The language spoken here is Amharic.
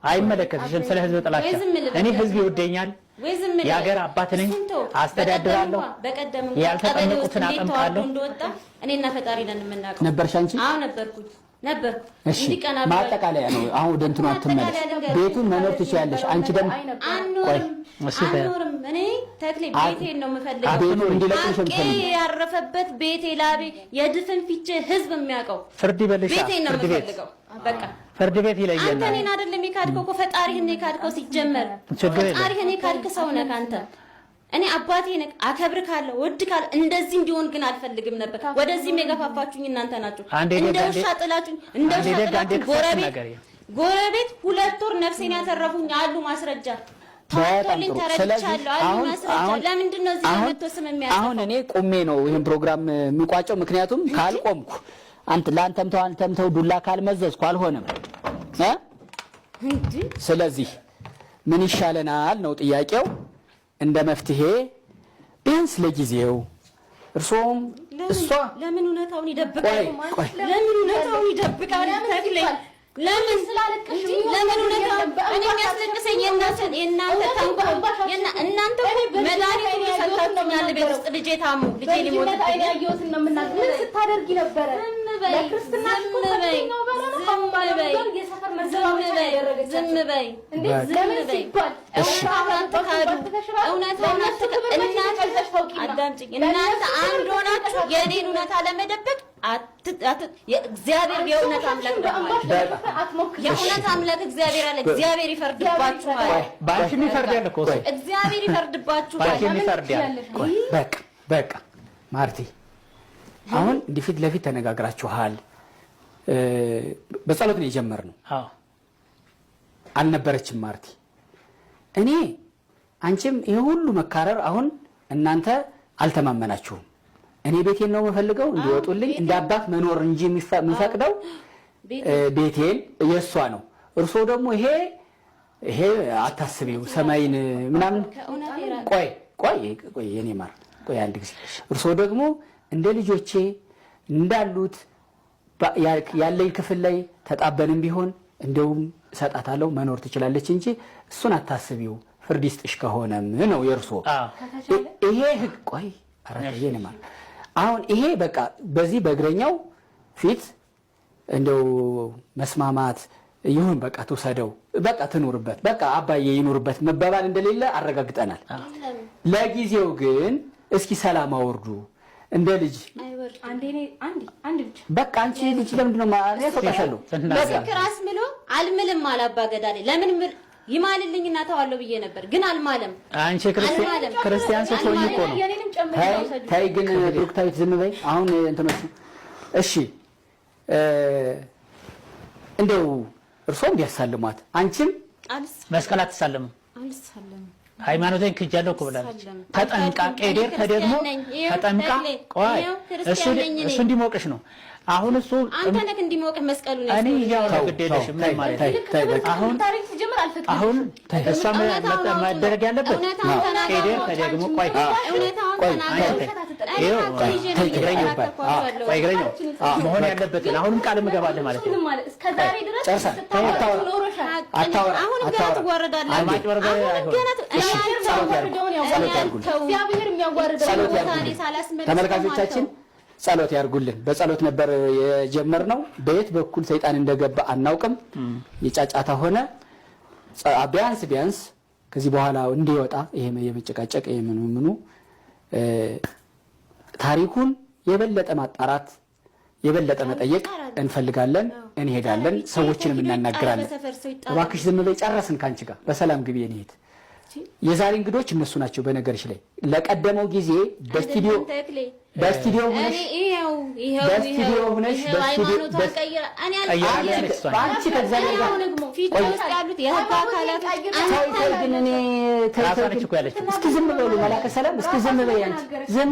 አይመለከትሽም። ስለ ህዝብ ጥላቻ እኔ ህዝብ ይወደኛል። የሀገር አባት ነኝ፣ አስተዳድራለሁ፣ ያልተጠመቁትን አጠምቃለሁ። እኔና ፈጣሪ ነን የምናውቀው። ነበርሽ አንቺ? አዎ ነበርኩኝ። እሺ ማጠቃለያ ነው። አሁን ወደ እንትኑ አትመለስ። ቤቱን መኖር ትችያለሽ። አንቺ ደግሞ አንኖርም። እኔ ተክሌ ቤቴን ነው የምፈልገው። አቄ ያረፈበት ቤቴ ላቤ የድፍን ፊቼ ህዝብ የሚያውቀው ፍርድ ይበልሻ። ቤቴን ነው የምፈልገው። በቃ ፍርድ ቤት ይለየናል። አንተ እኔን አይደለም የካድከው እኮ ፈጣሪህን ነው የካድከው። ሲጀመር ፈጣሪህን የካድክ ሰው ነህ አንተ። እኔ አባቴ ነህ፣ አከብርካለሁ፣ ወድካለሁ። እንደዚህ እንዲሆን ግን አልፈልግም ነበር። ወደዚህም የገፋፋችሁኝ እናንተ ናችሁ። እንደ ውሻ ጥላችሁኝ፣ እንደ ውሻ ጥላችሁኝ። ጎረቤት 2 ወር ነፍሴን ያተረፉኝ አሉ ማስረጃ። ታውቶልኝ ተረድቻለሁ አሉ ማስረጃ። ለምንድን ነው እዚህ መጥቶ ስም የሚያስፈው? አሁን እኔ ቁሜ ነው ይሄን ፕሮግራም የሚቋጨው። ምክንያቱም ካልቆምኩ አንተም ተው ዱላ ካልመዘዝኩ አልሆነም። ስለዚህ ምን ይሻለናል ነው ጥያቄው። እንደ መፍትሄ ቢያንስ ለጊዜው እርሶም እሷ ለምን እውነታውን ይደብቃል? ለምን እውነታውን ይደብቃል? ተክሌ ለምን ስላለቀሽ ለምን እውነታውን እኔ የሚያስለቅሰኝ የእናንተ እናንተ መድኃኒት ሰጥታችሁኛል። ቤት ውስጥ ልጄ ታሙ ልጄ ሊሞት ያየሁት ነው የምናገረው። ምን ስታደርጊ ነበረ? ለክርስትና ዝም በይ አዳምጪኝ። እናንተ አንድ ሆናችሁ የእኔን እውነታ ለመደበቅ እግዚአብሔር የእውነት አምላክ ነው። የእውነት አምላክ እግዚአብሔር አለ። እግዚአብሔር ይፈርድባችኋል። ባንቺም ይፈርዳል እኮ እግዚአብሔር ይፈርድባችኋል። ባንቺም ይፈርዳል። በቃ ማርቲ አሁን እንዲህ ፊት ለፊት ተነጋግራችኋል። በጸሎት ነው የጀመርነው። አዎ አልነበረችም ማርቲ። እኔ አንቺም ይሄ ሁሉ መካረር አሁን እናንተ አልተማመናችሁም። እኔ ቤቴን ነው የምፈልገው እንዲወጡልኝ እንደ አባት መኖር እንጂ የሚፈቅደው ቤቴን የሷ ነው። እርሶ ደግሞ ይሄ አታስቢው ሰማይን ምናምን ቆይ የኔ ማር ቆይ አንድ ጊዜ እርሶ ደግሞ እንደ ልጆቼ እንዳሉት ያለኝ ክፍል ላይ ተጣበንም ቢሆን እንደውም እሰጣታለሁ መኖር ትችላለች እንጂ እሱን አታስቢው። ፍርድ ይስጥሽ ከሆነም ነው የእርሶ ይሄ ህግ። ቆይ አራተዬ ነማ አሁን ይሄ በቃ በዚህ በእግረኛው ፊት እንደው መስማማት ይሁን በቃ ትውሰደው በቃ ትኑርበት በቃ አባዬ ይኑርበት መባባል እንደሌለ አረጋግጠናል። ለጊዜው ግን እስኪ ሰላም አወርዱ እንደ ልጅ አንድ ብቻ በቃ አንቺ ልጅ ለምንድን ነው ማለት ያፈቀሻሉ? በስክራስ ምሎ አልምልም አላባገዳለ ለምን ይማልልኝና ተዋለው ብዬ ነበር ግን አልማለም። አንቺ ክርስቲያን ስትሆኚ እኮ ነው። ታይ ግን ብሩክታዊት ዝም በይ አሁን እንትኖች። እሺ እንደው እርሶም ቢያሳልሟት አንቺም መስቀል አትሳለሙ። ሃይማኖቴን ክጃለሁ እኮ ብላለች። ተጠምቃ ቄዴር ተደግሞ ተጠምቃ ቆይ እሱ እንዲሞቅሽ ነው። አሁን እሱ አንተ ነህ እንዲሞቅህ መስቀሉ ነው። እኔ ያው ግዴለሽ ምን ማለት አሁን ታሪክ ሲጀምር አልፈቀደም። አሁን እሷ ማደረግ ያለበት ቄዴር ተደግሞ ቆይ እግረኛው መሆን ያለበት አሁንም ቃል ምገባለህ ማለት ነው። እስከዛሬ ድረስ አሁን ገና ትዋረዳለህ። ተመልካቾቻችን ጸሎት ያርጉልን። በጸሎት ነበር የጀመርነው። በየት በኩል ሰይጣን እንደገባ አናውቅም። የጫጫታ ሆነ ቢያንስ ከዚህ በኋላ እንዲወጣ ይሄ የመጨቃጨቅ የምኑ ታሪኩን የበለጠ ማጣራት የበለጠ መጠየቅ እንፈልጋለን። እንሄዳለን፣ ሰዎችንም እናናግራለን። እባክሽ ዝም በይ። ጨረስን ካንቺ ጋር በሰላም ግቢ እንሂድ። የዛሬ እንግዶች እነሱ ናቸው። በነገርሽ ላይ ለቀደመው ጊዜ በስቱዲዮ ሆነሽ አንቺ ከዛሬ ጋር እስኪ ዝም በሉ መላከ ሰላም እስኪ ዝም በይ አንቺ ዝም